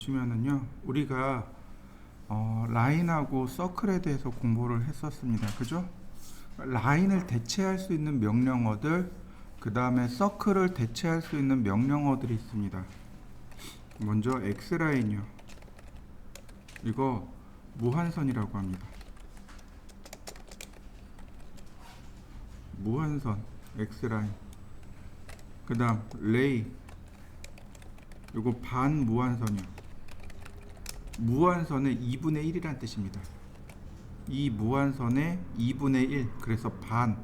보시면은요, 우리가 라인하고 서클에 대해서 공부를 했었습니다. 그죠? 라인을 대체할 수 있는 명령어들, 그 다음에 서클을 대체할 수 있는 명령어들이 있습니다. 먼저 X라인이요. 이거 무한선이라고 합니다. 무한선, X라인. 그 다음 레이, 이거 반무한선이요. 무한선의 2분의 1이란 뜻입니다. 이 무한선의 2분의 1, 그래서 반.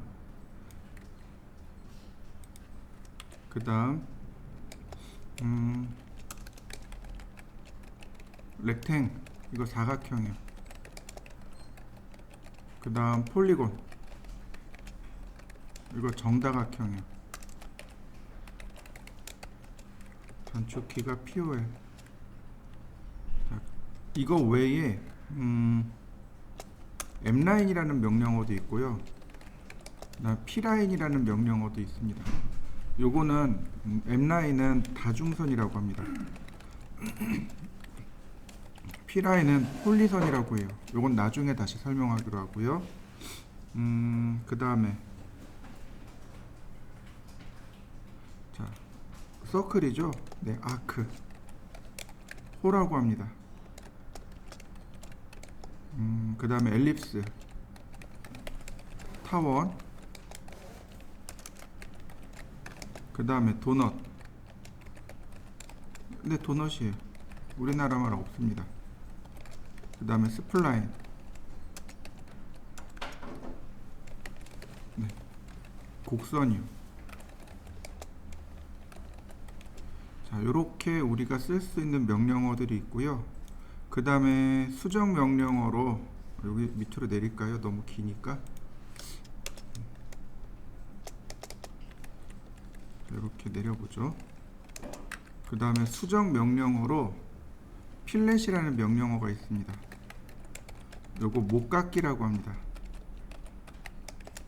그 다음 렉탱, 이거 사각형이요. 그 다음 폴리곤, 이거 정다각형이요. 단축키가 POL. 이거 외에 M라인이라는 명령어도 있고요. P라인이라는 명령어도 있습니다. 요거는 M라인은 다중선이라고 합니다. P라인은 폴리선이라고 해요. 요건 나중에 다시 설명하기로 하고요. 그 다음에 자, 서클이죠. 네, 아크, 호라고 합니다. 그 다음에 엘립스, 타원, 그 다음에 도넛. 근데 도넛이 우리나라 말 없습니다. 그 다음에 스플라인, 네, 곡선이요. 자, 요렇게 우리가 쓸 수 있는 명령어들이 있고요. 그 다음에 수정 명령어로 여기 밑으로 내릴까요? 너무 기니까. 이렇게 내려보죠. 그 다음에 수정 명령어로 필렛이라는 명령어가 있습니다. 요거 못깎기라고 합니다.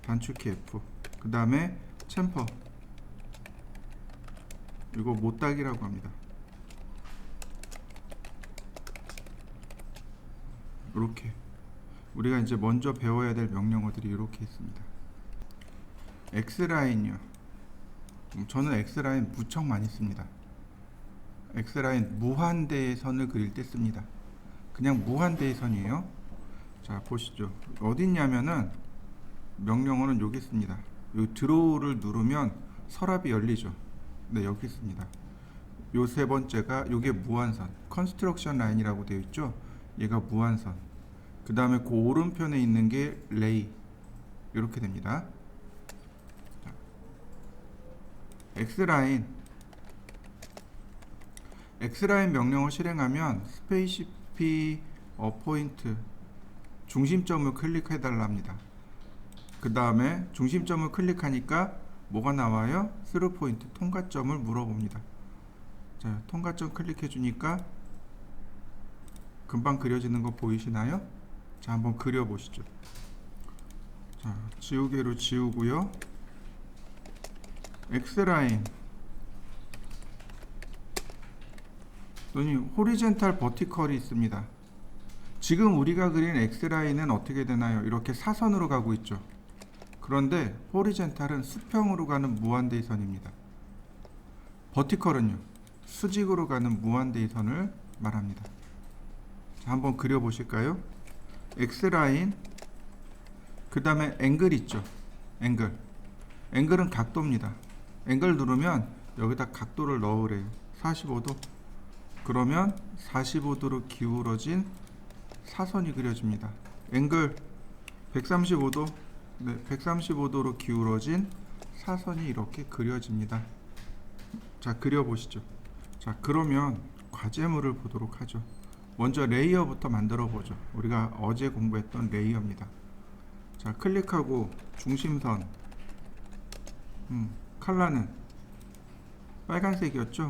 단축키 F. 그 다음에 챔퍼, 이거 못따기라고 합니다. 이렇게 우리가 이제 먼저 배워야 될 명령어들이 이렇게 있습니다. X라인이요. 저는 X라인 무척 많이 씁니다. X라인 무한대의 선을 그릴 때 씁니다. 그냥 무한대의 선이에요. 자, 보시죠. 어디 있냐면은 명령어는 여기 있습니다. 요 드로우를 누르면 서랍이 열리죠. 네, 여기 있습니다. 요 세 번째가 요게 무한선, 컨스트럭션 라인이라고 되어 있죠. 얘가 무한선. 그 다음에 그 오른편에 있는 게 레이, 이렇게 됩니다. 자, X라인 명령을 실행하면 스페이시피 어포인트, 중심점을 클릭해 달라 합니다. 그 다음에 중심점을 클릭하니까 뭐가 나와요? 스루 포인트, 통과점을 물어봅니다. 자, 통과점 클릭해 주니까 금방 그려지는 거 보이시나요? 자, 한번 그려 보시죠. 자, 지우개로 지우고요. X라인 또는 호리젠탈 버티컬이 있습니다. 지금 우리가 그린 X라인은 어떻게 되나요? 이렇게 사선으로 가고 있죠. 그런데 호리젠탈은 수평으로 가는 무한대선입니다. 버티컬은요, 수직으로 가는 무한대선을 말합니다. 자, 한번 그려 보실까요? X라인, 그 다음에 앵글 있죠. 앵글은 각도입니다. 앵글 누르면 여기다 각도를 넣으래요. 45도. 그러면 45도로 기울어진 사선이 그려집니다. 앵글 135도, 네, 135도로 기울어진 사선이 이렇게 그려집니다. 자, 그려보시죠. 자, 그러면 과제물을 보도록 하죠. 먼저 레이어부터 만들어 보죠. 우리가 어제 공부했던 레이어입니다. 자, 클릭하고 중심선, 컬러는 빨간색이었죠.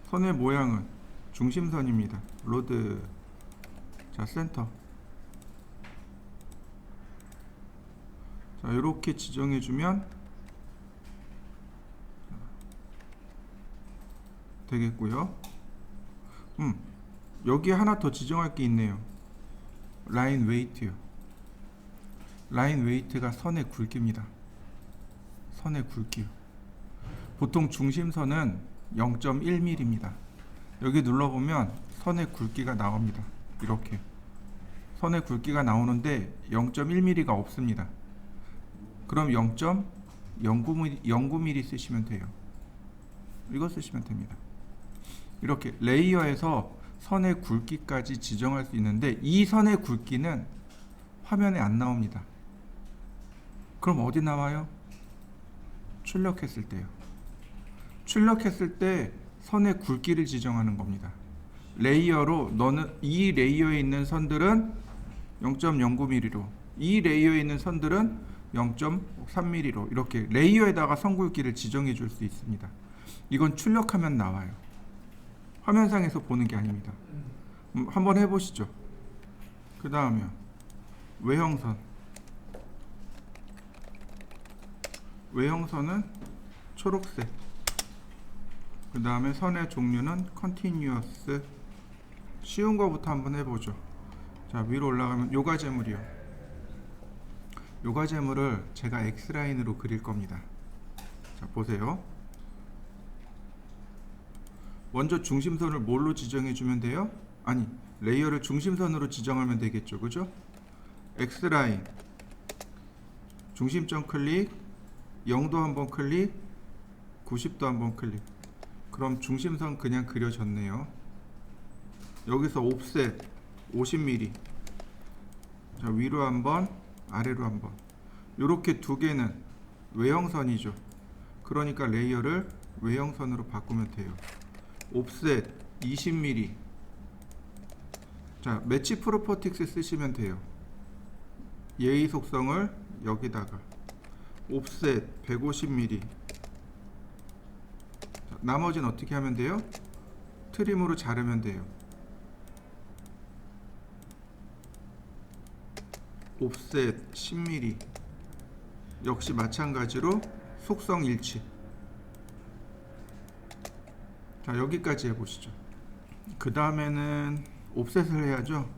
선의 모양은 중심선입니다. 로드. 자, 센터. 자, 이렇게 지정해 주면 되겠고요. 음, 여기 하나 더 지정할 게 있네요. 라인 웨이트요. 라인 웨이트가 선의 굵기입니다. 선의 굵기요. 보통 중심선은 0.1mm입니다. 여기 눌러보면 선의 굵기가 나옵니다. 이렇게 선의 굵기가 나오는데 0.1mm가 없습니다. 그럼 0.09mm 쓰시면 돼요. 이거 쓰시면 됩니다. 이렇게 레이어에서 선의 굵기까지 지정할 수 있는데 이 선의 굵기는 화면에 안 나옵니다. 그럼 어디 나와요? 출력했을 때요. 출력했을 때 선의 굵기를 지정하는 겁니다. 레이어로 너는 이 레이어에 있는 선들은 0.09mm로, 이 레이어에 있는 선들은 0.3mm로 이렇게 레이어에다가 선 굵기를 지정해 줄 수 있습니다. 이건 출력하면 나와요. 화면상에서 보는 게 아닙니다. 한번 해보시죠. 그 다음에 외형선. 외형선은 초록색. 그 다음에 선의 종류는 컨티뉴어스. 쉬운 거부터 한번 해보죠. 자, 위로 올라가면 요가제물이요. 요가제물을 제가 X라인으로 그릴 겁니다. 자, 보세요. 먼저 중심선을 뭘로 지정해 주면 돼요? 아니, 레이어를 중심선으로 지정하면 되겠죠. 그죠? X라인 중심점 클릭, 0도 한번 클릭, 90도 한번 클릭. 그럼 중심선 그냥 그려졌네요. 여기서 옵셋 50mm. 자, 위로 한번, 아래로 한번. 요렇게 두 개는 외형선이죠. 그러니까 레이어를 외형선으로 바꾸면 돼요. 옵셋 20mm. 자, 매치 프로퍼틱스 쓰시면 돼요. 예의 속성을 여기다가 옵셋 150mm. 자, 나머지는 어떻게 하면 돼요? 트림으로 자르면 돼요. 옵셋 10mm. 역시 마찬가지로 속성 일치. 자, 여기까지 해보시죠. 그 다음에는 옵셋을 해야죠.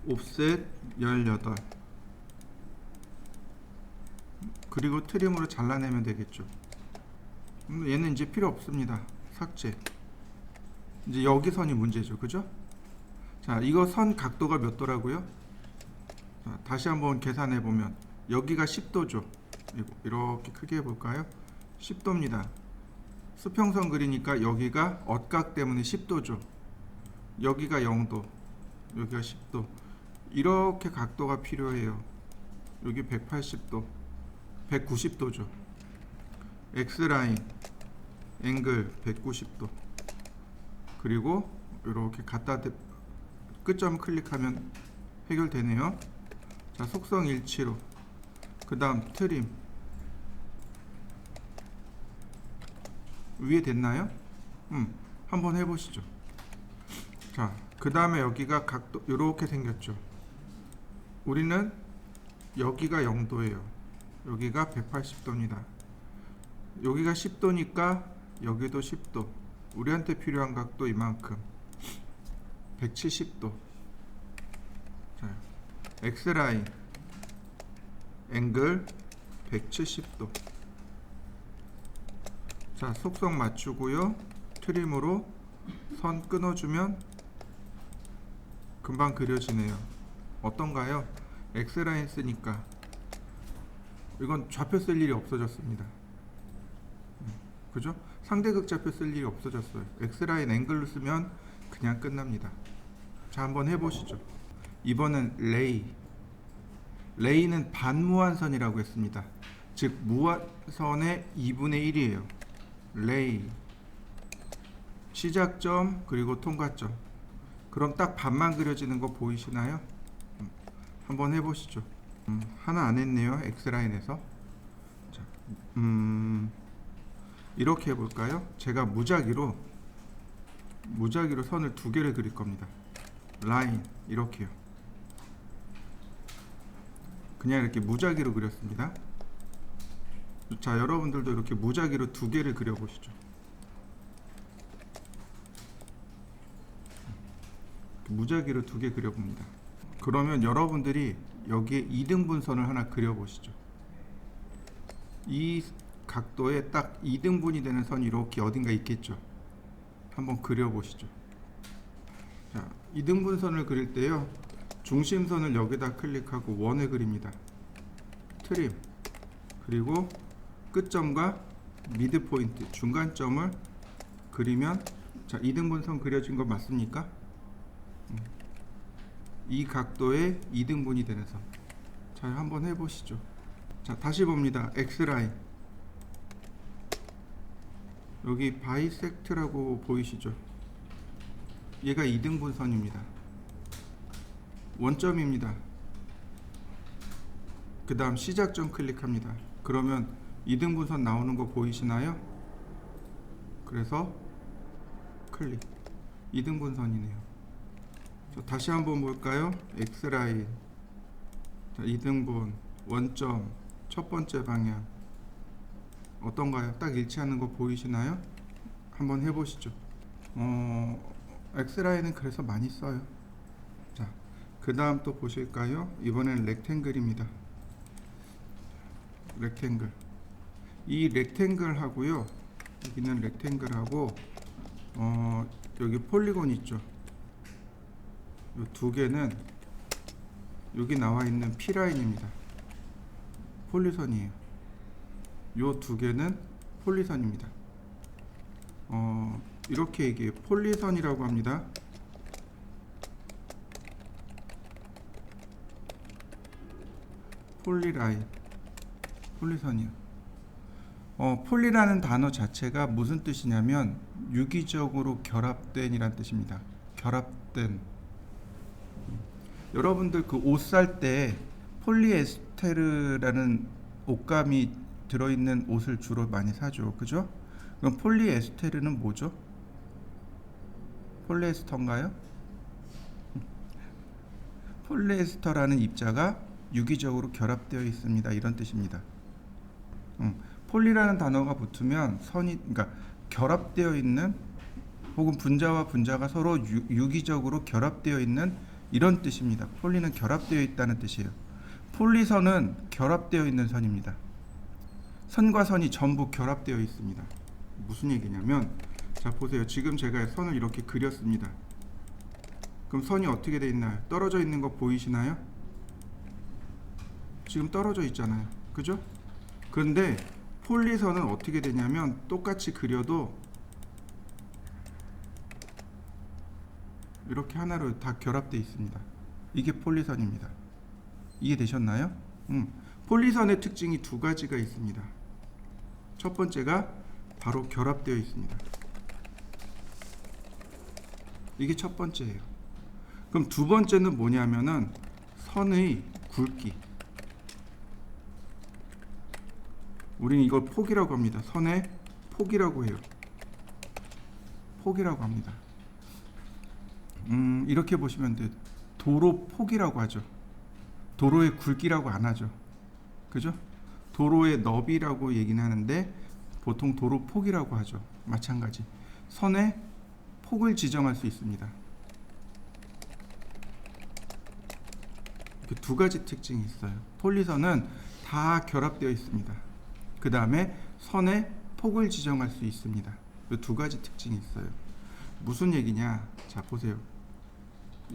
옵셋 18. 그리고 트림으로 잘라내면 되겠죠. 얘는 이제 필요 없습니다. 삭제. 이제 여기 선이 문제죠. 그죠? 자, 이거 선 각도가 몇 도라고요? 자, 다시 한번 계산해 보면 여기가 10도죠. 이렇게 크게 해볼까요? 10도입니다. 수평선 그리니까 여기가 엇각 때문에 10도죠. 여기가 0도, 여기가 10도. 이렇게 각도가 필요해요. 여기 180도, 190도죠. X라인 앵글 190도. 그리고 이렇게 갖다 끝점 클릭하면 해결되네요. 자, 속성 일치로. 그 다음 트림. 위에 됐나요? 한번 해보시죠. 자, 그 다음에 여기가 각도 이렇게 생겼죠. 우리는 여기가 0도예요. 여기가 180도입니다. 여기가 10도니까 여기도 10도. 우리한테 필요한 각도 이만큼 170도. 자, X라인 앵글 170도. 자, 속성 맞추고요. 트림으로 선 끊어주면 금방 그려지네요. 어떤가요? X라인 쓰니까 이건 좌표 쓸 일이 없어졌습니다. 그죠? 상대극 좌표 쓸 일이 없어졌어요. X라인 앵글로 쓰면 그냥 끝납니다. 자, 한번 해보시죠. 이번엔 레이는 반무한선이라고 했습니다. 즉 무한선의 2분의 1이에요. 레이 시작점 그리고 통과점. 그럼 딱 반만 그려지는 거 보이시나요? 한번 해보시죠. 하나 안 했네요. X라인에서. 자, 이렇게 해볼까요? 제가 무작위로 선을 두 개를 그릴 겁니다. 라인 이렇게요. 그냥 이렇게 무작위로 그렸습니다. 자, 여러분들도 이렇게 무작위로 두 개를 그려보시죠. 무작위로 두 개 그려봅니다. 그러면 여러분들이 여기에 2등분선을 하나 그려보시죠. 이 각도에 딱 2등분이 되는 선이 이렇게 어딘가 있겠죠. 한번 그려보시죠. 자, 2등분선을 그릴 때요, 중심선을 여기다 클릭하고 원을 그립니다. 트림, 그리고 끝점과 미드포인트, 중간점을 그리면, 자, 2등분선 그려진 거 맞습니까? 이 각도에 2등분이 되는 선. 자, 한번 해보시죠. 자, 다시 봅니다. X라인, 여기 바이섹트라고 보이시죠? 얘가 2등분선입니다. 원점입니다. 그 다음 시작점 클릭합니다. 그러면 2등분선 나오는 거 보이시나요? 그래서 클릭. 2등분선이네요. 자, 다시 한번 볼까요? X라인, 자, 2등분, 원점, 첫 번째 방향 어떤가요? 딱 일치하는 거 보이시나요? 한번 해보시죠. X라인은 그래서 많이 써요. 자, 그 다음 또 보실까요? 이번엔 렉탱글입니다. 렉탱글. 이 렉탱글 하고요, 여기는 렉탱글 하고, 여기 폴리곤 있죠. 이 두 개는 여기 나와 있는 P라인입니다. 폴리선이에요. 요 두 개는 폴리선입니다. 이렇게 얘기해요. 폴리선이라고 합니다. 폴리라인, 폴리선이요. 폴리라는 단어 자체가 무슨 뜻이냐면 유기적으로 결합된 이란 뜻입니다. 결합된. 여러분들 그 옷 살 때 폴리에스테르라는 옷감이 들어있는 옷을 주로 많이 사죠. 그죠? 그럼 폴리에스테르는 뭐죠? 폴리에스터인가요? 폴리에스터라는 입자가 유기적으로 결합되어 있습니다. 이런 뜻입니다. 폴리라는 단어가 붙으면 선이, 그러니까 결합되어 있는, 혹은 분자와 분자가 서로 유기적으로 결합되어 있는 이런 뜻입니다. 폴리는 결합되어 있다는 뜻이에요. 폴리선은 결합되어 있는 선입니다. 선과 선이 전부 결합되어 있습니다. 무슨 얘기냐면, 자 보세요. 지금 제가 선을 이렇게 그렸습니다. 그럼 선이 어떻게 되어 있나요? 떨어져 있는 거 보이시나요? 지금 떨어져 있잖아요. 그죠? 그런데 폴리선은 어떻게 되냐면 똑같이 그려도 이렇게 하나로 다 결합되어 있습니다. 이게 폴리선입니다. 이해되셨나요? 폴리선의 특징이 두 가지가 있습니다. 첫 번째가 바로 결합되어 있습니다. 이게 첫 번째예요. 그럼 두 번째는 뭐냐면은 선의 굵기. 우리는 이걸 폭이라고 합니다. 선의 폭이라고 해요. 폭이라고 합니다. 이렇게 보시면 돼요. 도로 폭이라고 하죠. 도로의 굵기라고 안 하죠. 그죠? 도로의 너비라고 얘기는 하는데 보통 도로 폭이라고 하죠. 마찬가지. 선의 폭을 지정할 수 있습니다. 이렇게 두 가지 특징이 있어요. 폴리선은 다 결합되어 있습니다. 그 다음에 선의 폭을 지정할 수 있습니다. 이 두 가지 특징이 있어요. 무슨 얘기냐? 자 보세요.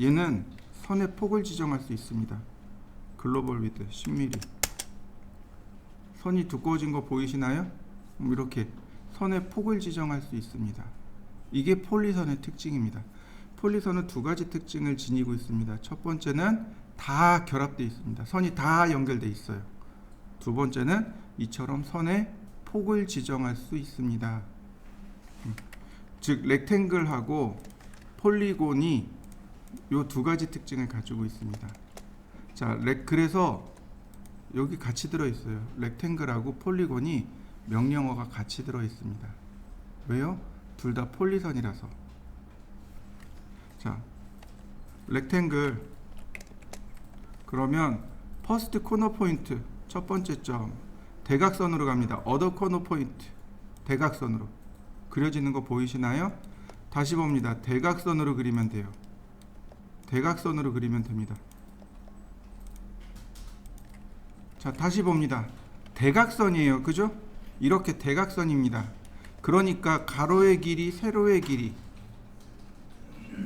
얘는 선의 폭을 지정할 수 있습니다. 글로벌 위드 10mm. 선이 두꺼워진 거 보이시나요? 이렇게 선의 폭을 지정할 수 있습니다. 이게 폴리선의 특징입니다. 폴리선은 두 가지 특징을 지니고 있습니다. 첫 번째는 다 결합되어 있습니다. 선이 다 연결되어 있어요. 두 번째는 이처럼 선의 폭을 지정할 수 있습니다. 즉 렉탱글하고 폴리곤이 이 두 가지 특징을 가지고 있습니다. 자, 그래서 여기 같이 들어 있어요. 렉탱글하고 폴리곤이 명령어가 같이 들어 있습니다. 왜요? 둘 다 폴리선이라서. 자, 렉탱글. 그러면 퍼스트 코너 포인트, 첫 번째 점, 대각선으로 갑니다. 어더 코너 포인트, 대각선으로 그려지는 거 보이시나요? 다시 봅니다. 대각선으로 그리면 돼요. 대각선으로 그리면 됩니다. 자, 다시 봅니다. 대각선이에요. 그죠? 이렇게 대각선입니다. 그러니까 가로의 길이, 세로의 길이,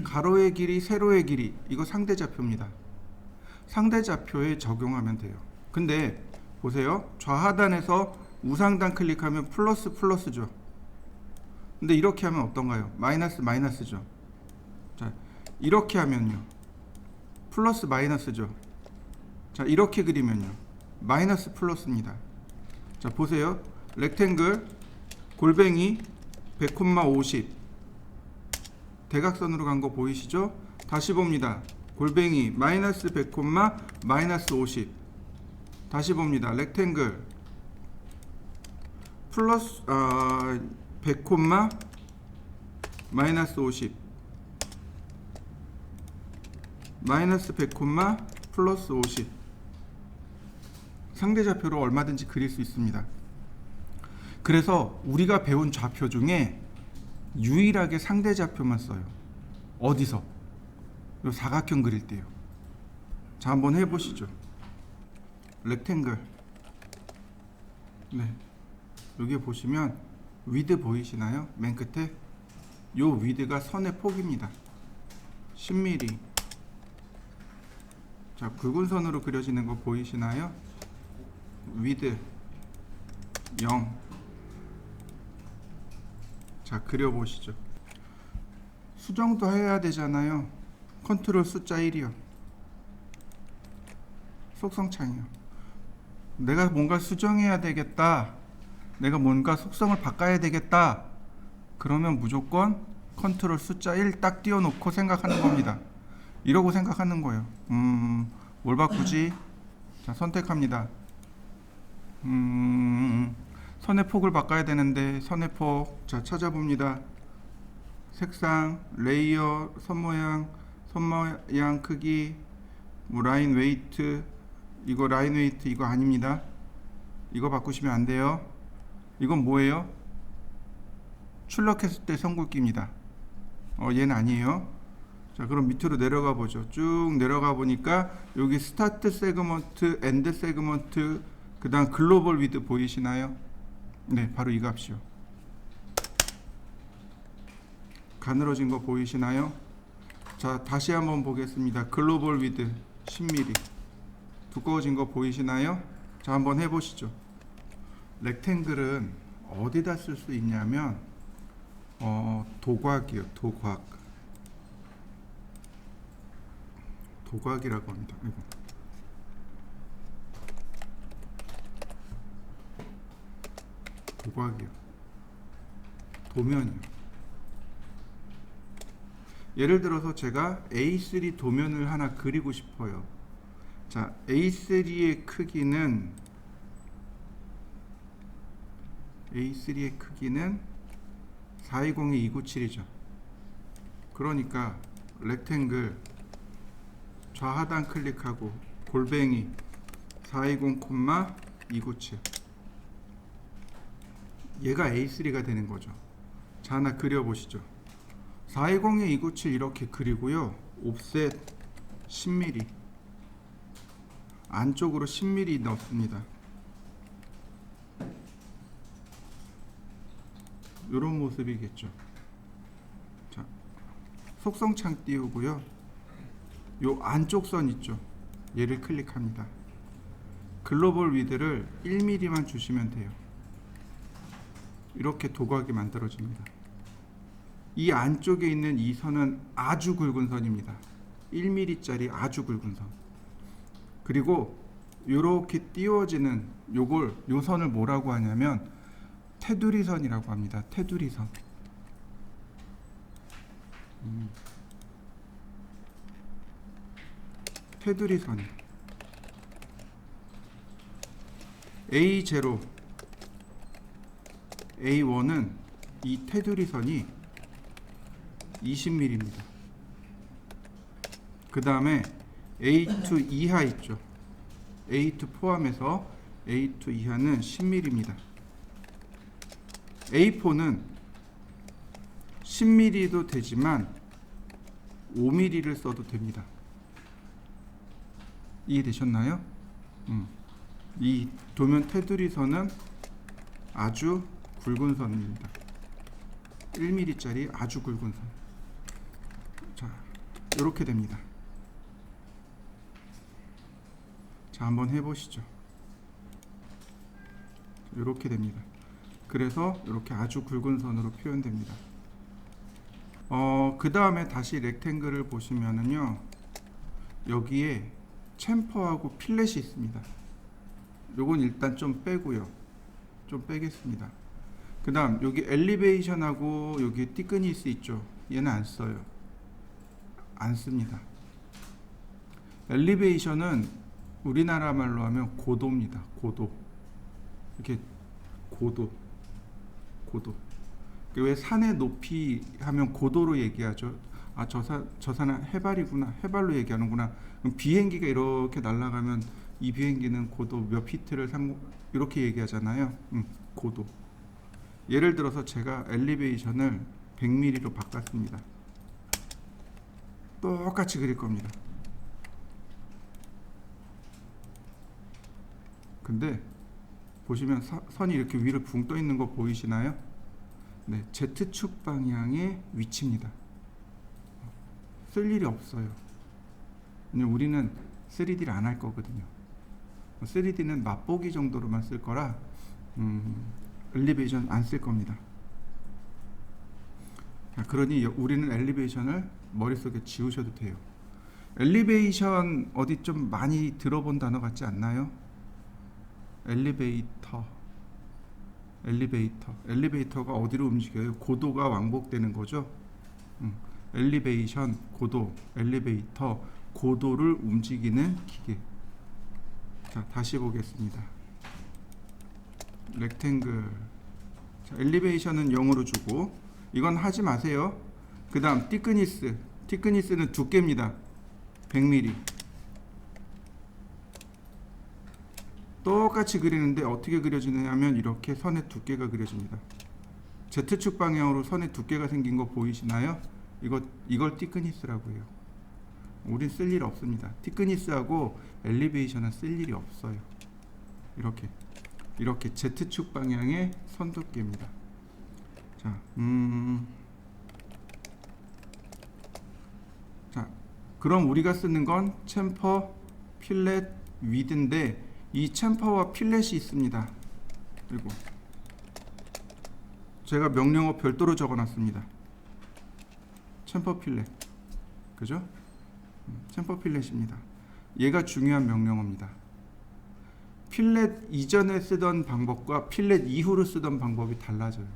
가로의 길이, 세로의 길이, 이거 상대좌표입니다. 상대좌표에 적용하면 돼요. 근데 보세요. 좌하단에서 우상단 클릭하면 플러스 플러스죠. 근데 이렇게 하면 어떤가요? 마이너스 마이너스죠. 자, 이렇게 하면요, 플러스 마이너스죠. 자, 이렇게 그리면요, 마이너스 플러스입니다. 자, 보세요. 렉탱글 골뱅이 100,50 대각선으로 간 거 보이시죠? 다시 봅니다. 골뱅이 마이너스 100, 마이너스 50. 다시 봅니다. 렉탱글 플러스 100, 마이너스 50 마이너스 100, 플러스 50. 상대좌표로 얼마든지 그릴 수 있습니다. 그래서 우리가 배운 좌표 중에 유일하게 상대좌표만 써요. 어디서? 요 사각형 그릴 때요. 자, 한번 해보시죠. 렉탱글. 네, 여기 보시면 위드 보이시나요? 맨 끝에 요 위드가 선의 폭입니다. 10mm. 자, 굵은 선으로 그려지는 거 보이시나요? 위드 0. 자, 그려보시죠. 수정도 해야 되잖아요. 컨트롤 숫자 1이요. 속성창이요. 내가 뭔가 수정해야 되겠다, 내가 뭔가 속성을 바꿔야 되겠다, 그러면 무조건 컨트롤 숫자 1 딱 띄워놓고 생각하는 겁니다. 이러고 생각하는 거예요. 뭘 바꾸지? 자, 선택합니다. 선의 폭을 바꿔야 되는데, 선의 폭, 자, 찾아봅니다. 색상, 레이어, 선 모양 크기, 뭐 라인 웨이트, 이거 라인 웨이트 이거 아닙니다. 이거 바꾸시면 안 돼요. 이건 뭐예요? 출력했을 때 선굵기입니다. 얘는 아니에요. 자, 그럼 밑으로 내려가 보죠. 쭉 내려가 보니까 여기 스타트 세그먼트, 엔드 세그먼트, 그 다음 글로벌 위드 보이시나요? 네, 바로 이 값이요. 가늘어진 거 보이시나요? 자, 다시 한번 보겠습니다. 글로벌 위드 10mm. 두꺼워진 거 보이시나요? 자, 한번 해보시죠. 렉탱글은 어디다 쓸 수 있냐면 도곽이요. 도곽이라고 합니다. 아이고. 도곽이요. 도면이요. 예를 들어서 제가 A3 도면을 하나 그리고 싶어요. 자, A3의 크기는 420의 297이죠. 그러니까 렉탱글 좌하단 클릭하고 골뱅이 420,297, 얘가 A3가 되는 거죠. 자, 하나 그려보시죠. 420의 297 이렇게 그리고요, 옵셋 10mm, 안쪽으로 10mm 넣습니다. 이런 모습이겠죠. 자, 속성창 띄우고요, 요 안쪽 선 있죠, 얘를 클릭합니다. 글로벌 위드를 1mm만 주시면 돼요. 이렇게 도각이 만들어집니다. 이 안쪽에 있는 이 선은 아주 굵은 선입니다. 1mm짜리 아주 굵은 선. 그리고 이렇게 띄워지는 요 선을 뭐라고 하냐면 테두리 선이라고 합니다. 테두리 선. 테두리 선이 A0, A1은 이 테두리 선이 20mm입니다. 그 다음에 A2 이하 있죠. A2 포함해서 A2 이하는 10mm입니다. A4는 10mm도 되지만 5mm를 써도 됩니다. 이해되셨나요? 이 도면 테두리 선은 아주 굵은 선입니다. 1mm짜리 아주 굵은 선. 자, 이렇게 됩니다. 자, 한번 해보시죠. 이렇게 됩니다. 그래서 이렇게 아주 굵은 선으로 표현됩니다. 그 다음에 다시 렉탱글을 보시면은요, 여기에 챔퍼하고 필렛이 있습니다. 요건 일단 좀 빼고요. 좀 빼겠습니다. 그 다음 여기 엘리베이션하고 여기 티크니스 있죠. 얘는 안 써요. 안 씁니다. 엘리베이션은 우리나라 말로 하면 고도입니다. 고도. 이렇게 고도. 왜 산의 높이 하면 고도로 얘기하죠. 아, 저 산은 해발이구나. 해발로 얘기하는구나. 그럼 비행기가 이렇게 날아가면 이 비행기는 고도 몇 피트를 이렇게 얘기하잖아요. 고도. 예를 들어서 제가 엘리베이션을 100mm로 바꿨습니다. 똑같이 그릴 겁니다. 근데 보시면 선이 이렇게 위로 붕 떠 있는 거 보이시나요? 네, Z축 방향의 위치입니다. 쓸 일이 없어요. 왜냐면 우리는 3D를 안 할 거거든요. 3D는 맛보기 정도로만 쓸 거라 엘리베이션 안 쓸 겁니다. 그러니 우리는 엘리베이션을 머릿속에 지우셔도 돼요. 엘리베이션 어디 좀 많이 들어본 단어 같지 않나요? 엘리베이터가 어디로 움직여요? 고도가 왕복되는 거죠. 엘리베이션, 고도, 엘리베이터, 고도를 움직이는 기계. 자, 다시 보겠습니다. 렉탱글. 자, 엘리베이션은 0으로 주고, 이건 하지 마세요. 그 다음 티크니스는 두께입니다. 100mm. 똑같이 그리는데 어떻게 그려지냐면 이렇게 선의 두께가 그려집니다. Z축 방향으로 선의 두께가 생긴 거 보이시나요? 이걸 티크니스라고 해요. 우린 쓸 일 없습니다. 티크니스하고 엘리베이션은 쓸 일이 없어요. 이렇게 Z축 방향의 선 두께입니다. 자, 자, 그럼 우리가 쓰는 건 챔퍼, 필렛, 위드인데 이 챔퍼와 필렛이 있습니다. 그리고 제가 명령어 별도로 적어놨습니다. 챔퍼 필렛, 그죠? 챔퍼 필렛입니다. 얘가 중요한 명령어입니다. 필렛 이전에 쓰던 방법과 필렛 이후로 쓰던 방법이 달라져요.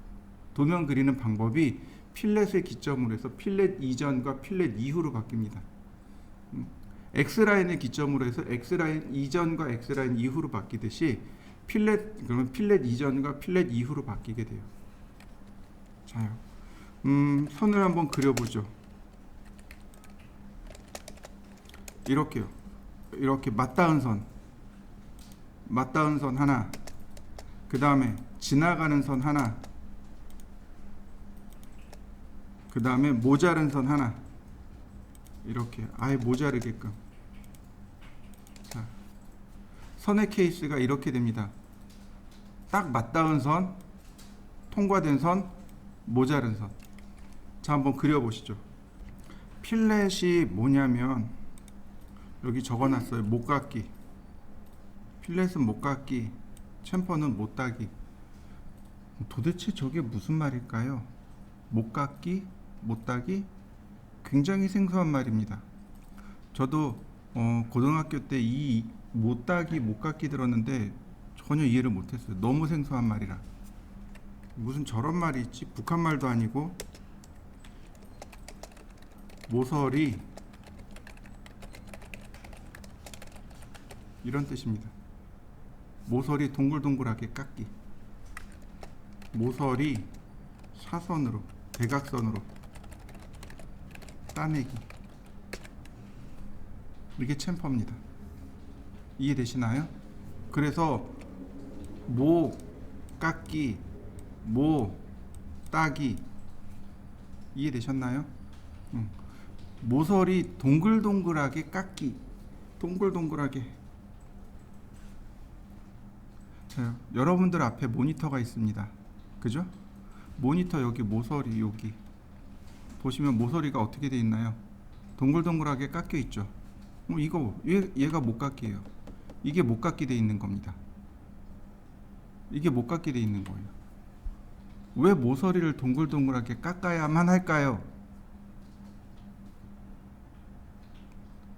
도면 그리는 방법이 필렛을 기점으로 해서 필렛 이전과 필렛 이후로 바뀝니다. X라인을 기점으로 해서 X라인 이전과 X라인 이후로 바뀌듯이 그러면 필렛 이전과 필렛 이후로 바뀌게 돼요. 자요. 선을 한번 그려보죠. 이렇게요. 이렇게 맞닿은 선 하나, 그 다음에 지나가는 선 하나, 그 다음에 모자른 선 하나, 이렇게 아예 모자르게끔. 자, 선의 케이스가 이렇게 됩니다. 딱 맞닿은 선, 통과된 선, 모자른 선. 자, 한번 그려보시죠. 필렛이 뭐냐면 여기 적어놨어요. 못깎기. 필렛은 못깎기, 챔퍼는 못따기. 도대체 저게 무슨 말일까요? 못깎기, 못따기? 굉장히 생소한 말입니다. 저도 고등학교 때 이 못따기, 못깎기 들었는데 전혀 이해를 못했어요. 너무 생소한 말이라. 무슨 저런 말이 있지? 북한 말도 아니고. 모서리, 이런 뜻입니다. 모서리 동글동글하게 깎기. 모서리 사선으로, 대각선으로 따내기. 이게 챔퍼입니다. 이해되시나요? 그래서 모 깎기, 모 따기. 이해되셨나요? 모서리 동글동글하게 깎기 동글동글하게. 자, 여러분들 앞에 모니터가 있습니다. 그죠? 모니터 여기 모서리 여기 보시면 모서리가 어떻게 돼 있나요? 동글동글하게 깎여 있죠. 이거 얘가 못 깎이에요. 이게 못 깎게 돼 있는 겁니다. 이게 못 깎게 돼 있는 거예요. 왜 모서리를 동글동글하게 깎아야만 할까요?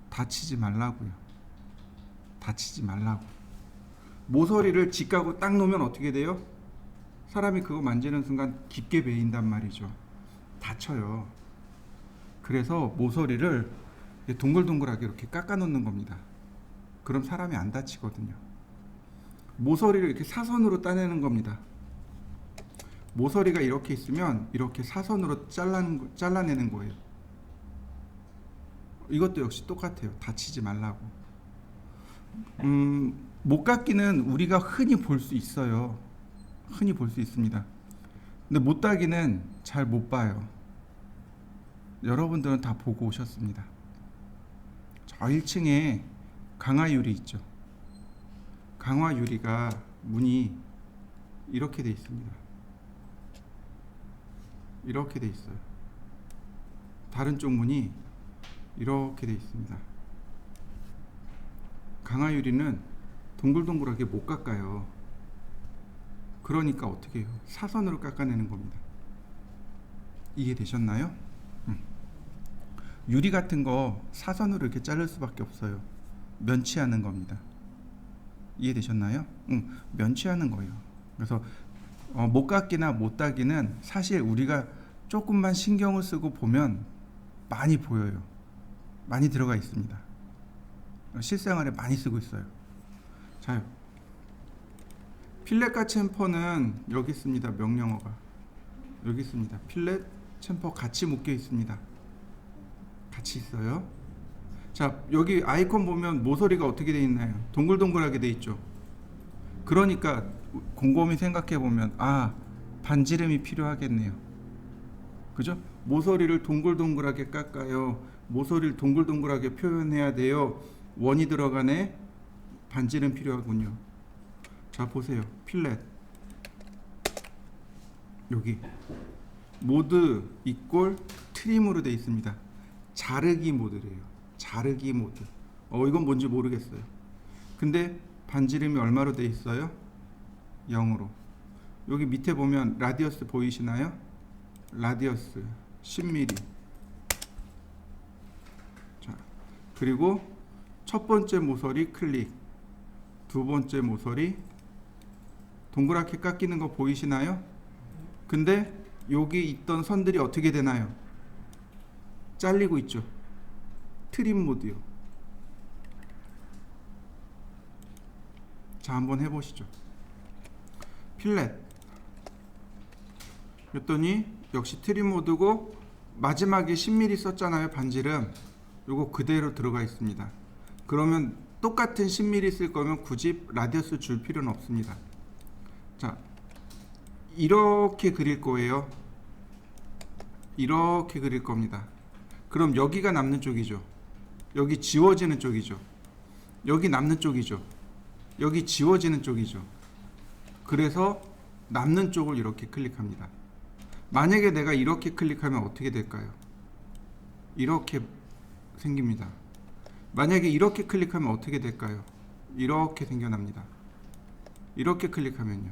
다치지 말라고요. 다치지 말라고. 모서리를 직각으로 딱 놓으면 어떻게 돼요? 사람이 그거 만지는 순간 깊게 베인단 말이죠. 다쳐요. 그래서 모서리를 동글동글하게 이렇게 깎아 놓는 겁니다. 그럼 사람이 안 다치거든요. 모서리를 이렇게 사선으로 따내는 겁니다. 모서리가 이렇게 있으면 이렇게 사선으로 잘라내는 거예요. 이것도 역시 똑같아요. 다치지 말라고. 못깎기는 우리가 흔히 볼 수 있어요. 흔히 볼 수 있습니다. 근데 못따기는 잘 못 봐요. 여러분들은 다 보고 오셨습니다. 저 1층에 강화유리 있죠. 강화유리가 문이 이렇게 돼 있습니다. 이렇게 돼 있어요. 다른 쪽 문이 이렇게 돼 있습니다. 강화유리는 동글동글하게 못 깎아요. 그러니까 어떻게 해요? 사선으로 깎아내는 겁니다. 이해되셨나요? 유리 같은 거 사선으로 이렇게 자를 수밖에 없어요. 면치하는 겁니다. 이해되셨나요? 면치하는 거예요. 그래서 못 깎기나 못 따기는 사실 우리가 조금만 신경을 쓰고 보면 많이 보여요. 많이 들어가 있습니다. 실생활에 많이 쓰고 있어요. 자, 필렛과 챔퍼는 여기 있습니다. 명령어가 여기 있습니다. 필렛, 챔퍼 같이 묶여 있습니다. 같이 있어요. 자, 여기 아이콘 보면 모서리가 어떻게 되어 있나요? 동글동글하게 되어 있죠. 그러니까 곰곰이 생각해 보면 반지름이 필요하겠네요. 그죠? 모서리를 동글동글하게 깎아요. 모서리를 동글동글하게 표현해야 돼요. 원이 들어가네. 반지름 필요하군요. 자, 보세요. 필렛 여기 모드 이꼴 트림으로 되어 있습니다. 자르기 모드래요. 자르기 모드. 이건 뭔지 모르겠어요. 근데 반지름이 얼마로 되어 있어요? 0으로. 여기 밑에 보면 라디어스 보이시나요? 라디어스 10mm. 자, 그리고 첫 번째 모서리 클릭, 두 번째 모서리 동그랗게 깎이는 거 보이시나요? 근데 여기 있던 선들이 어떻게 되나요? 잘리고 있죠. 트림 모드요. 자, 한번 해보시죠. 필렛 그랬더니 역시 트림 모드고 마지막에 10mm 썼잖아요. 반지름 요거 그대로 들어가 있습니다. 그러면 똑같은 10mm 쓸 거면 굳이 라디어스 줄 필요는 없습니다. 자, 이렇게 그릴 거예요. 이렇게 그릴 겁니다. 그럼 여기가 남는 쪽이죠. 여기 지워지는 쪽이죠. 여기 남는 쪽이죠. 여기 지워지는 쪽이죠. 그래서 남는 쪽을 이렇게 클릭합니다. 만약에 내가 이렇게 클릭하면 어떻게 될까요? 이렇게 생깁니다. 만약에 이렇게 클릭하면 어떻게 될까요? 이렇게 생겨납니다. 이렇게 클릭하면요,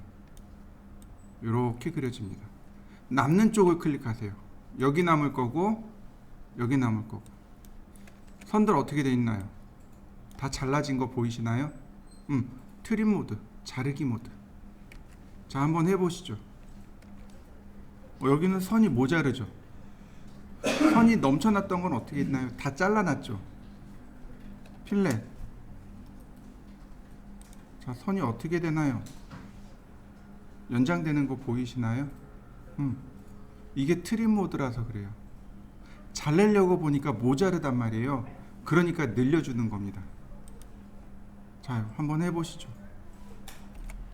이렇게 그려집니다. 남는 쪽을 클릭하세요. 여기 남을 거고 여기 남을 거고. 선들 어떻게 돼 있나요? 다 잘라진 거 보이시나요? 트림 모드, 자르기 모드. 자, 한번 해보시죠. 여기는 선이 모자르죠. 선이 넘쳐났던 건 어떻게 했나요? 다 잘라놨죠. 필렛. 자, 선이 어떻게 되나요? 연장되는 거 보이시나요? 이게 트림 모드라서 그래요. 자르려고 보니까 모자르단 말이에요. 그러니까 늘려주는 겁니다. 자, 한번 해보시죠.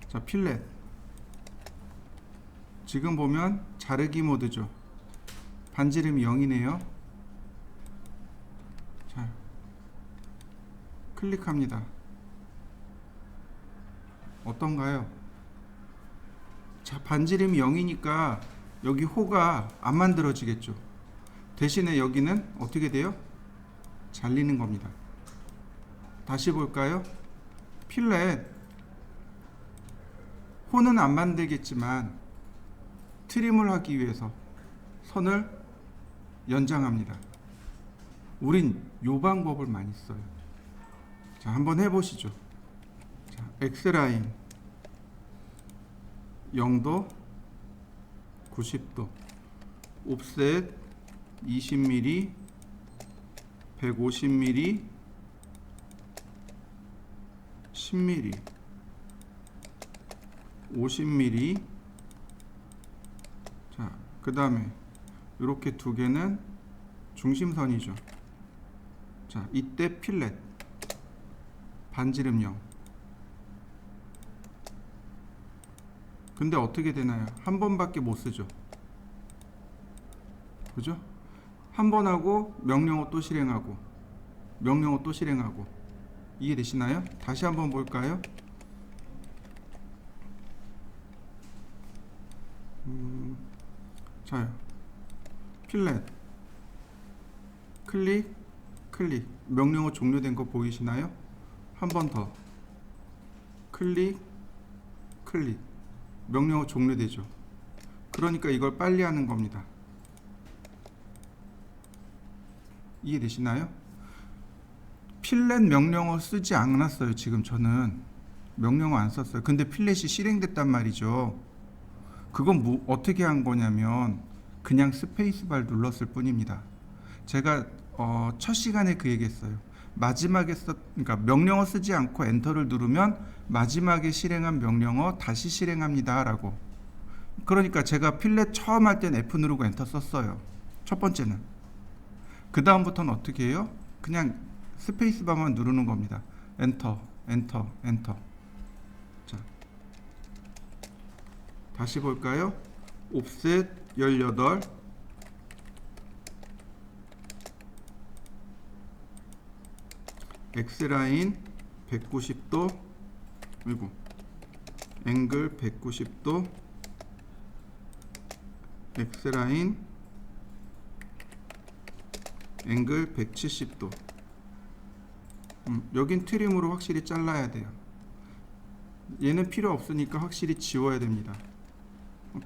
자, 필렛. 지금 보면 자르기 모드죠. 반지름이 0이네요. 자, 클릭합니다. 어떤가요? 자, 반지름이 0이니까 여기 호가 안 만들어지겠죠. 대신에 여기는 어떻게 돼요? 잘리는 겁니다. 다시 볼까요? 필렛 호는 안 만들겠지만 트림을 하기 위해서 선을 연장합니다. 우린 요 방법을 많이 써요. 자, 한번 해보시죠. 자, X라인 0도 90도 옵셋 20mm 150mm 10mm 50mm. 자, 그 다음에 이렇게 두 개는 중심선이죠. 자, 이때 필렛 반지름 0. 근데 어떻게 되나요? 한 번밖에 못 쓰죠. 그죠? 한 번 하고 명령어 또 실행하고 명령어 또 실행하고. 이해되시나요? 다시 한번 볼까요? 자, 필렛 클릭 클릭. 명령어 종료된 거 보이시나요? 한 번 더 클릭 클릭. 명령어 종료되죠. 그러니까 이걸 빨리 하는 겁니다. 이해되시나요? 필렛 명령어 쓰지 않았어요. 지금 저는 명령어 안 썼어요. 근데 필렛이 실행됐단 말이죠. 그건 어떻게 한 거냐면 그냥 스페이스바를 눌렀을 뿐입니다. 제가 첫 시간에 그 얘기했어요. 마지막에 그러니까 명령어 쓰지 않고 엔터를 누르면 마지막에 실행한 명령어 다시 실행합니다 라고. 그러니까 제가 필렛 처음 할 땐 F 누르고 엔터 썼어요. 첫 번째는. 그 다음부터는 어떻게 해요? 그냥 스페이스바만 누르는 겁니다. 엔터 엔터 엔터. 자, 다시 볼까요? 옵셋 18 X라인 190도 그리고 앵글 190도 X라인 앵글 170도. 여긴 트림으로 확실히 잘라야 돼요. 얘는 필요 없으니까 확실히 지워야 됩니다.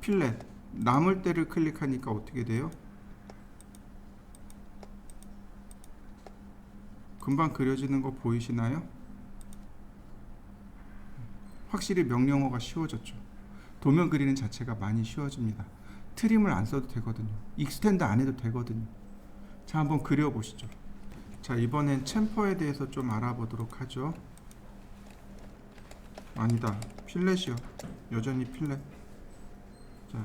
필렛 남을 때를 클릭하니까 어떻게 돼요? 금방 그려지는 거 보이시나요? 확실히 명령어가 쉬워졌죠. 도면 그리는 자체가 많이 쉬워집니다. 트림을 안 써도 되거든요. 익스텐드 안 해도 되거든요. 자, 한번 그려보시죠. 자, 이번엔 챔퍼에 대해서 좀 알아보도록 하죠. 아니다, 필렛이요. 여전히 필렛. 자,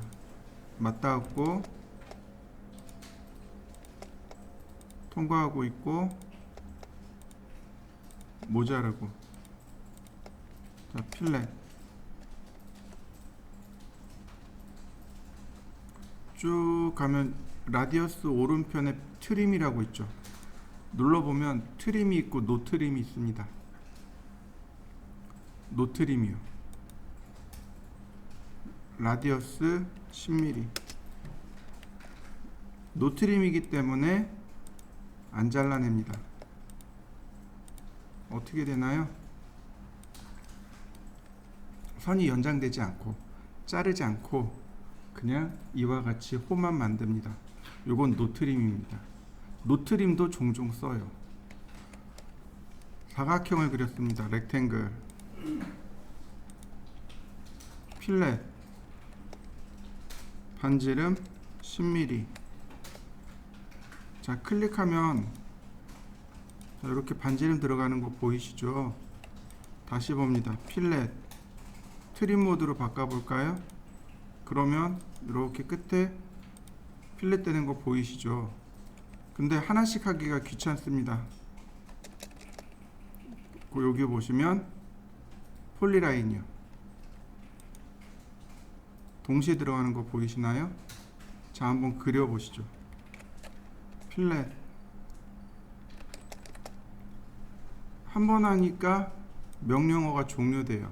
맞닿았고 통과하고 있고 모자르고. 자, 필렛 쭉 가면 라디어스 오른편에 트림이라고 있죠. 눌러보면 트림이 있고 노 트림이 있습니다. 노 트림이요. 라디어스 10mm. 노 트림이기 때문에 안 잘라냅니다. 어떻게 되나요? 선이 연장되지 않고 자르지 않고 그냥 이와 같이 호만 만듭니다. 요건 노트림입니다. 노트림도 종종 써요. 사각형을 그렸습니다. 렉탱글 필렛 반지름 10mm. 자, 클릭하면 자, 이렇게 반지름 들어가는 거 보이시죠? 다시 봅니다. 필렛 트림 모드로 바꿔볼까요? 그러면 이렇게 끝에 필렛 되는 거 보이시죠? 근데 하나씩 하기가 귀찮습니다. 여기 보시면 폴리라인이요. 동시에 들어가는 거 보이시나요? 자, 한번 그려보시죠. 필렛 한 번 하니까 명령어가 종료돼요.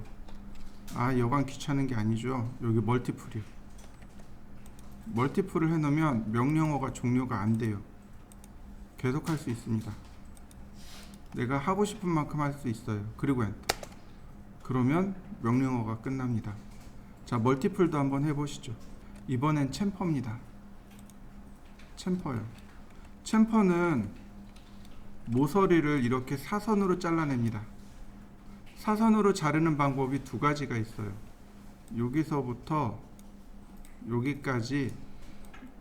아, 여간 귀찮은 게 아니죠. 여기 멀티플이요. 멀티플을 해놓으면 명령어가 종료가 안 돼요. 계속 할 수 있습니다. 내가 하고 싶은 만큼 할 수 있어요. 그리고 엔터. 그러면 명령어가 끝납니다. 자, 멀티플도 한번 해보시죠. 이번엔 챔퍼입니다. 챔퍼요. 챔퍼는 모서리를 이렇게 사선으로 잘라냅니다. 사선으로 자르는 방법이 두 가지가 있어요. 여기서부터 여기까지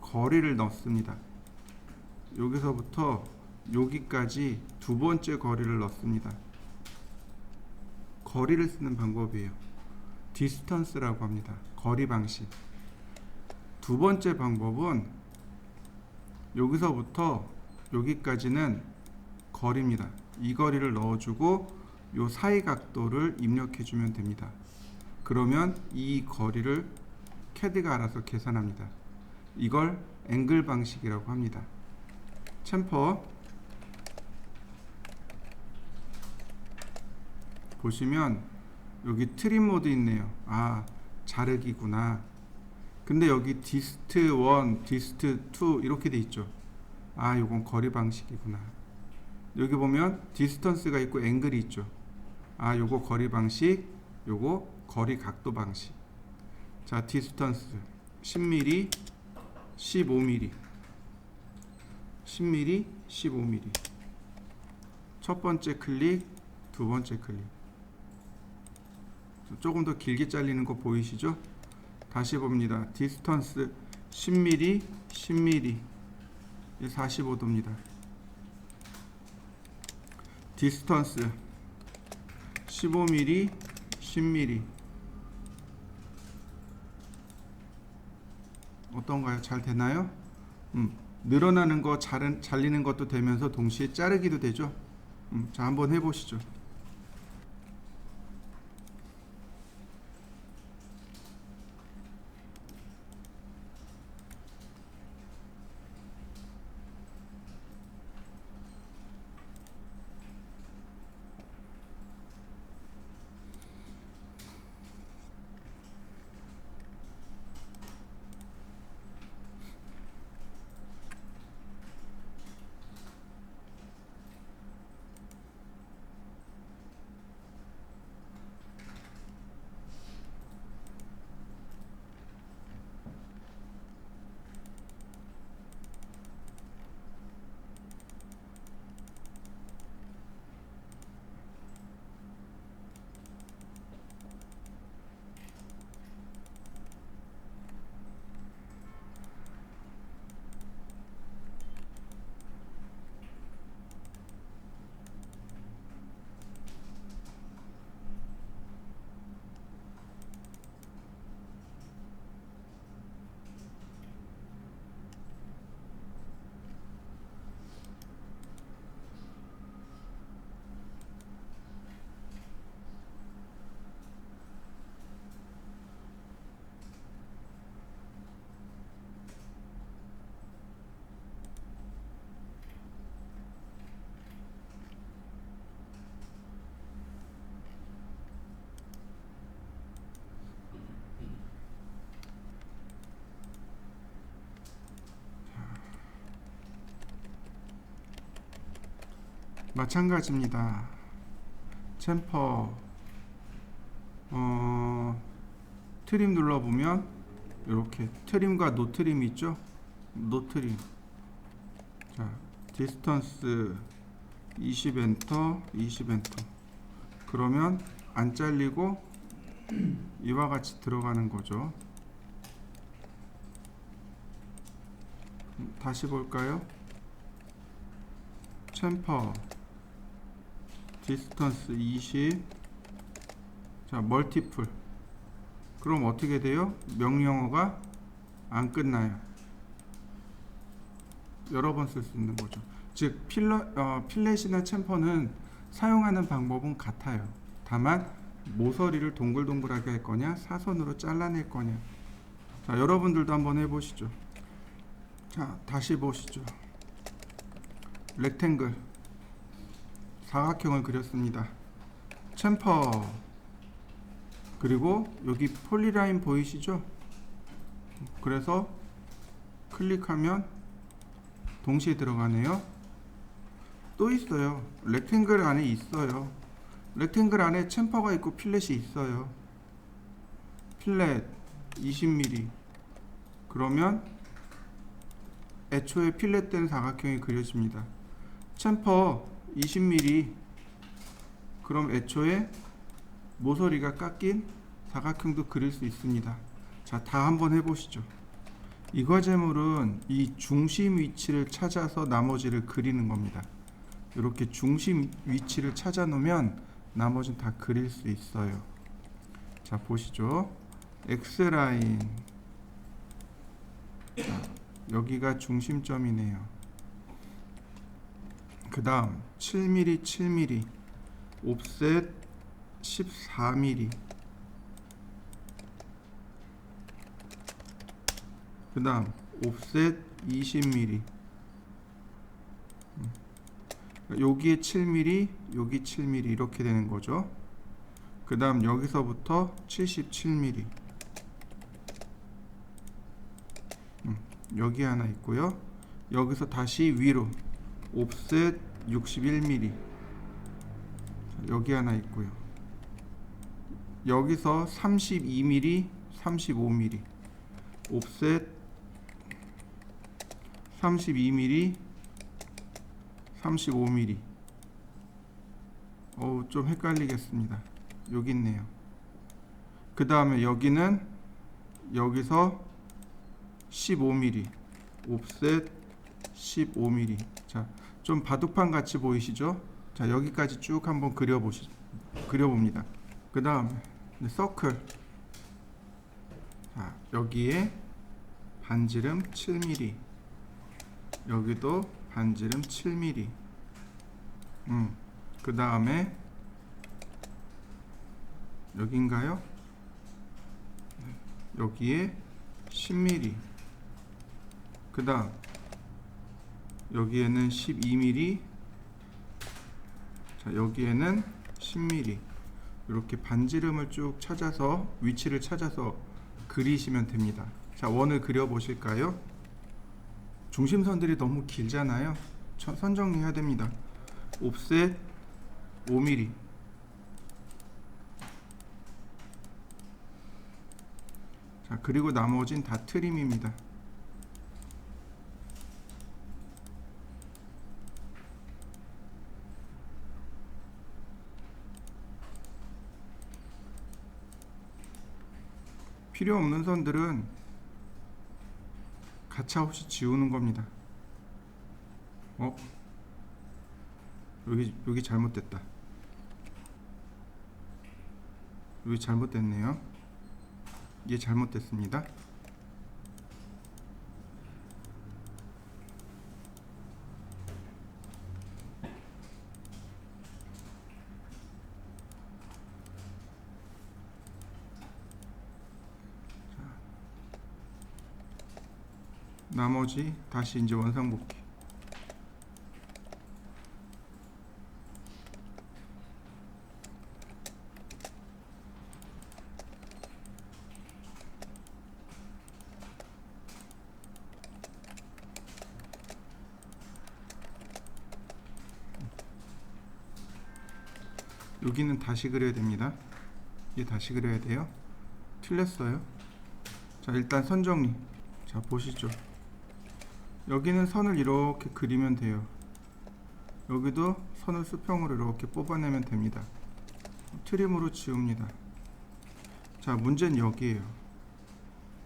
거리를 넣습니다. 여기서부터 여기까지 두 번째 거리를 넣습니다. 거리를 쓰는 방법이에요. 디스턴스라고 합니다. 거리 방식. 두 번째 방법은 여기서부터 여기까지는 거리입니다. 이 거리를 넣어주고 요 사이 각도를 입력해주면 됩니다. 그러면 이 거리를 CAD가 알아서 계산합니다. 이걸 앵글 방식이라고 합니다. 챔퍼 보시면 여기 트림 모드 있네요. 아, 자르기구나. 근데 여기 디스트 1, 디스트 2 이렇게 돼 있죠. 아, 요건 거리 방식이구나. 여기 보면 디스턴스가 있고 앵글이 있죠. 아, 요거 거리 방식, 요거 거리 각도 방식. 자, 디스턴스 10mm, 15mm, 10mm, 15mm. 첫 번째 클릭, 두 번째 클릭. 조금 더 길게 잘리는 거 보이시죠? 다시 봅니다. 디스턴스 10mm, 10mm, 45도입니다. 디스턴스 15mm, 10mm. 어떤가요? 잘 되나요? 늘어나는 거, 잘리는 것도 되면서 동시에 자르기도 되죠. 자, 한번 해보시죠. 마찬가지입니다. 챔퍼 트림 눌러보면 이렇게 트림과 노 트림 있죠? 노 트림. 자, 디스턴스 20 엔터, 20 엔터. 그러면 안 잘리고 이와 같이 들어가는 거죠. 다시 볼까요? 챔퍼 디스턴스 20. 자, 멀티플. 그럼 어떻게 돼요? 명령어가 안 끝나요. 여러 번 쓸 수 있는 거죠. 즉 필렛이나 챔퍼는 사용하는 방법은 같아요. 다만 모서리를 동글동글하게 할 거냐, 사선으로 잘라낼 거냐. 자, 여러분들도 한번 해보시죠. 자, 다시 보시죠. 렉탱글 사각형을 그렸습니다. 챔퍼. 그리고 여기 폴리라인 보이시죠? 그래서 클릭하면 동시에 들어가네요. 또 있어요. 렉탱글 안에 있어요. 렉탱글 안에 챔퍼가 있고 필렛이 있어요. 필렛 20mm. 그러면 애초에 필렛된 사각형이 그려집니다. 챔퍼 20mm. 그럼 애초에 모서리가 깎인 사각형도 그릴 수 있습니다. 자, 다 한번 해보시죠. 이 과제물은 이 중심 위치를 찾아서 나머지를 그리는 겁니다. 이렇게 중심 위치를 찾아 놓으면 나머지는 다 그릴 수 있어요. 자, 보시죠. X라인. 자, 여기가 중심점이네요. 그 다음 7mm 7mm 옵셋 14mm. 그 다음 옵셋 20mm. 여기에 7mm 여기 7mm 이렇게 되는 거죠. 그 다음 여기서부터 77mm. 여기 하나 있고요. 여기서 다시 위로 옵셋 61mm. 여기 하나 있고요. 여기서 32mm 35mm 옵셋 32mm 35mm. 좀 헷갈리겠습니다. 여기 있네요. 그 다음에 여기는 여기서 15mm 옵셋 15mm. 자, 좀 바둑판 같이 보이시죠? 자, 여기까지 쭉 한번 그려봅니다. 그 다음에 서클. 자, 여기에 반지름 7mm. 여기도 반지름 7mm. 그 다음에 여긴가요? 여기에 10mm. 그 다음 여기에는 12mm. 자, 여기에는 10mm. 이렇게 반지름을 쭉 찾아서 위치를 찾아서 그리시면 됩니다. 자, 원을 그려 보실까요? 중심선들이 너무 길잖아요. 선 정리해야 됩니다. 옵셋 5mm. 자, 그리고 나머진 다 트림입니다. 필요 없는 선들은 가차없이 지우는 겁니다. 여기 잘못됐다. 여기 잘못됐네요. 이게 잘못됐습니다. 나머지 다시 이제 원상복귀. 여기는 다시 그려야 됩니다. 이게 다시 그려야 돼요. 틀렸어요. 자, 일단 선 정리. 자, 보시죠. 여기는 선을 이렇게 그리면 돼요. 여기도 선을 수평으로 이렇게 뽑아내면 됩니다. 트림으로 지웁니다. 자, 문제는 여기에요.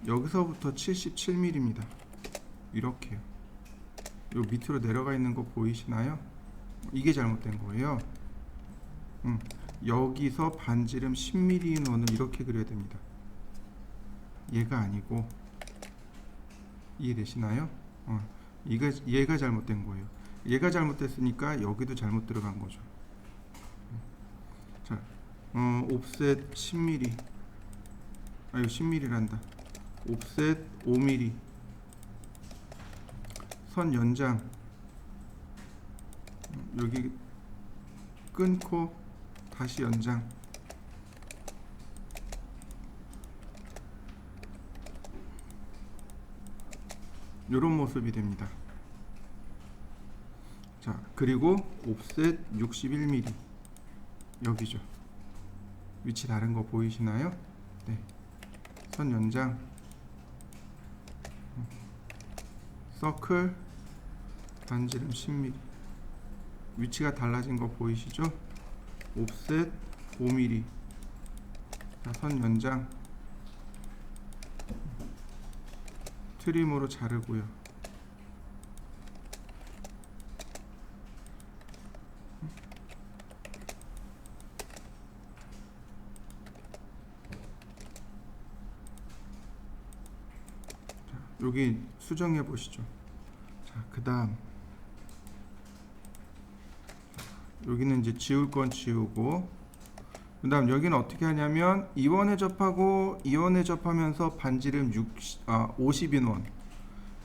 여기서부터 77mm입니다. 이렇게요. 요 밑으로 내려가 있는 거 보이시나요? 이게 잘못된 거예요. 여기서 반지름 10mm인 원을 이렇게 그려야 됩니다. 얘가 아니고, 이해되시나요? 얘가 잘못된 거예요. 얘가 잘못됐으니까 여기도 잘못 들어간 거죠. 자, 옵셋 10mm. 이거 10mm란다. 옵셋 5mm. 선 연장. 여기 끊고 다시 연장. 이런 모습이 됩니다. 자, 그리고 옵셋 61mm 여기죠. 위치 다른 거 보이시나요? 네. 선 연장, 서클, 반지름 10mm. 위치가 달라진 거 보이시죠? 옵셋 5mm. 자, 선 연장, 트림으로 자르고요. 여기 수정해 보시죠. 자, 그 다음 여기는 이제 지울 건 지우고, 그 다음 여기는 어떻게 하냐면 이원에 접하고 이원에 접하면서 반지름 50인원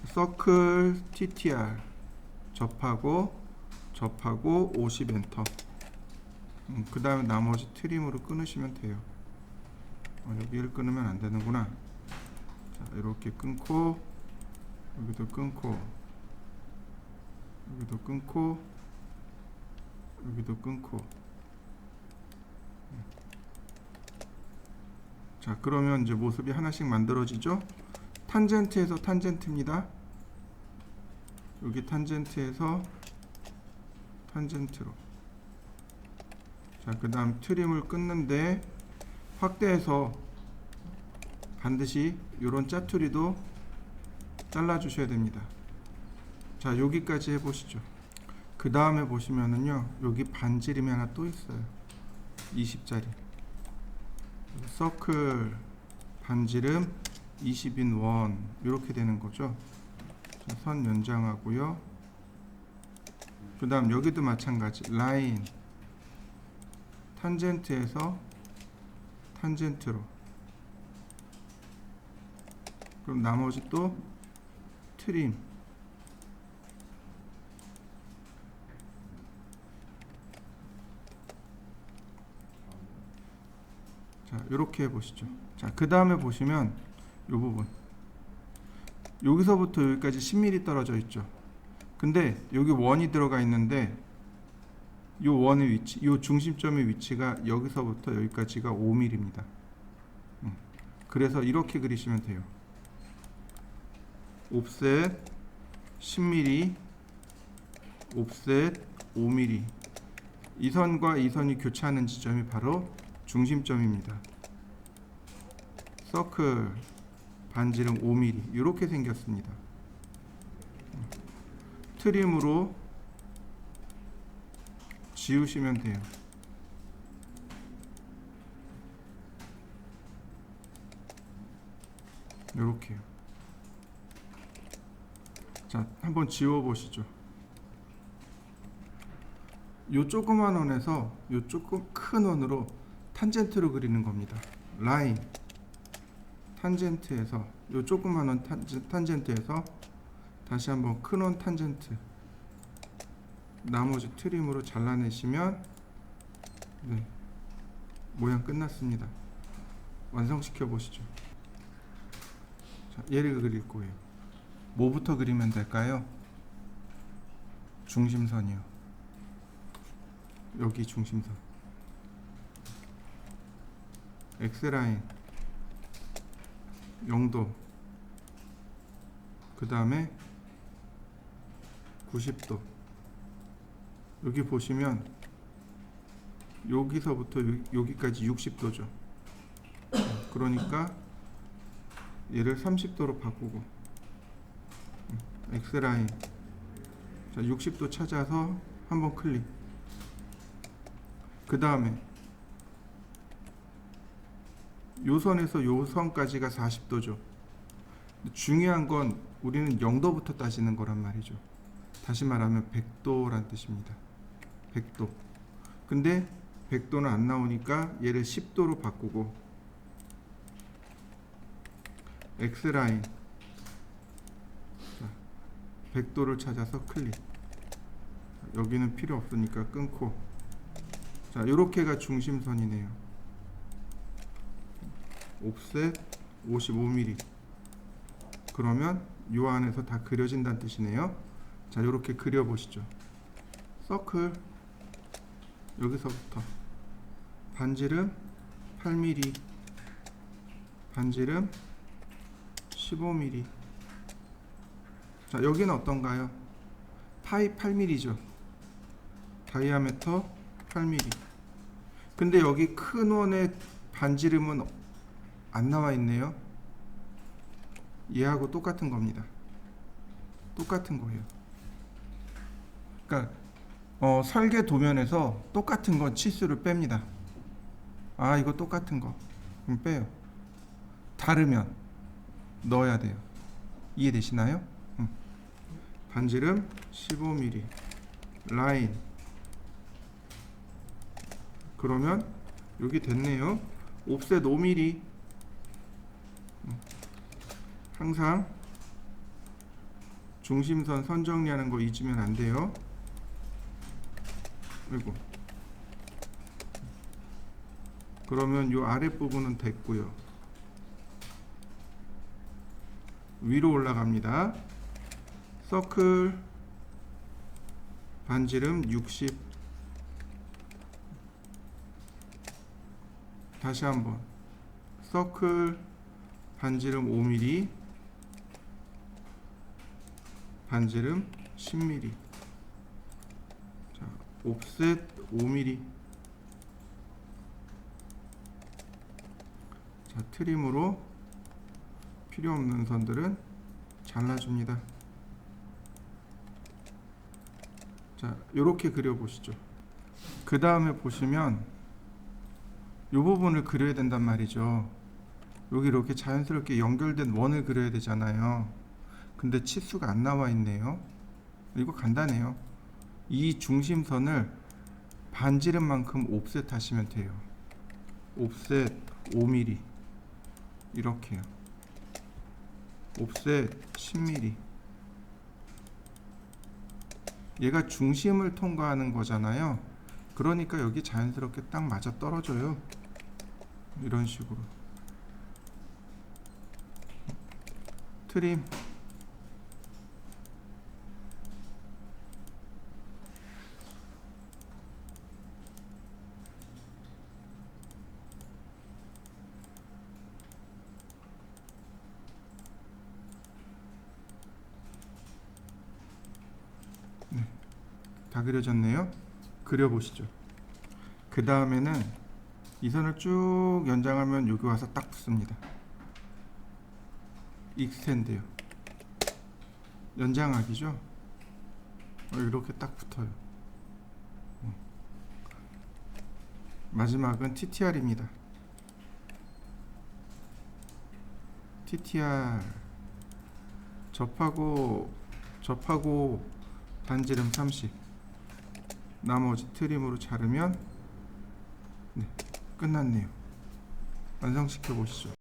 서클 TTR 접하고 50 엔터. 그 다음에 나머지 트림으로 끊으시면 돼요. 여기를 끊으면 안 되는구나. 자, 이렇게 끊고 여기도 끊고 여기도 끊고 여기도 끊고. 자, 그러면 이제 모습이 하나씩 만들어지죠. 탄젠트에서 탄젠트입니다. 여기 탄젠트에서 탄젠트로. 자, 그 다음 트림을 끊는데 확대해서 반드시 이런 짜투리도 잘라 주셔야 됩니다. 자, 여기까지 해보시죠. 그 다음에 보시면은요, 여기 반지름이 하나 또 있어요. 20짜리 서클 반지름 20인 원 이렇게 되는 거죠. 자, 선 연장하고요. 그 다음 여기도 마찬가지 라인 탄젠트에서 탄젠트로. 그럼 나머지 또 트림. 자, 이렇게 해보시죠. 자, 그 다음에 보시면 이 부분 여기서부터 여기까지 10mm 떨어져 있죠. 근데 여기 원이 들어가 있는데 이 원의 위치, 이 중심점의 위치가 여기서부터 여기까지가 5mm입니다. 그래서 이렇게 그리시면 돼요. 옵셋 10mm, 옵셋 5mm. 이 선과 이 선이 교차하는 지점이 바로 중심점입니다. 서클 반지름 5mm 이렇게 생겼습니다. 트림으로 지우시면 돼요. 이렇게요. 자, 한번 지워 보시죠. 요 조그만 원에서 요 조금 큰 원으로 탄젠트로 그리는 겁니다. 라인 탄젠트에서 요 조그만 원 탄젠트에서 다시 한번 큰 원 탄젠트, 나머지 트림으로 잘라내시면 네, 모양 끝났습니다. 완성시켜 보시죠. 자, 얘를 그릴 거예요. 뭐부터 그리면 될까요? 중심선이요. 여기 중심선. X라인 0도, 그 다음에 90도. 여기 보시면 여기서부터 여기까지 60도죠. 그러니까 얘를 30도로 바꾸고 X라인, 자, 60도 찾아서 한번 클릭. 그 다음에 요 선에서 요 선까지가 40도죠. 중요한 건 우리는 0도부터 따지는 거란 말이죠. 다시 말하면 100도란 뜻입니다. 100도. 근데 100도는 안 나오니까 얘를 10도로 바꾸고 X라인, 자, 100도를 찾아서 클릭. 여기는 필요 없으니까 끊고 자, 요렇게가 중심선이네요. 옵셋 55mm. 그러면 요 안에서 다 그려진다는 뜻이네요. 자, 요렇게 그려 보시죠. 서클 여기서부터 반지름 8mm, 반지름 15mm. 자, 여기는 어떤가요? 파이 8mm죠. 다이아메터 8mm. 근데 여기 큰 원의 반지름은 안 나와 있네요. 얘하고 똑같은 겁니다. 똑같은 거예요. 그러니까 설계 도면에서 똑같은 건 치수를 뺍니다. 아, 이거 똑같은 거 그럼 빼요. 다르면 넣어야 돼요. 이해되시나요? 반지름 15mm 라인. 그러면 여기 됐네요. 옵셋 5mm. 항상 중심선 선 정리하는 거 잊으면 안 돼요. 그리고 그러면 요 아랫부분은 됐고요. 위로 올라갑니다. 서클 반지름 60. 다시 한번 서클 반지름 5mm, 반지름 10mm. 자, 옵셋 5mm. 자, 트림으로 필요 없는 선들은 잘라줍니다. 자, 요렇게 그려보시죠. 그 다음에 보시면 요 부분을 그려야 된단 말이죠. 여기 이렇게 자연스럽게 연결된 원을 그려야 되잖아요. 근데 치수가 안 나와 있네요. 이거 간단해요. 이 중심선을 반지름만큼 옵셋 하시면 돼요. 옵셋 5mm. 이렇게요. 옵셋 10mm. 얘가 중심을 통과하는 거잖아요. 그러니까 여기 자연스럽게 딱 맞아 떨어져요. 이런 식으로. 트림. 네, 다 그려졌네요. 그려보시죠. 그 다음에는 이 선을 쭉 연장하면 여기 와서 딱 붙습니다. 익스텐드요. 연장하기죠. 이렇게 딱 붙어요. 마지막은 TTR입니다. TTR 접하고 반지름 30. 나머지 트림으로 자르면 네, 끝났네요. 완성시켜 보시죠.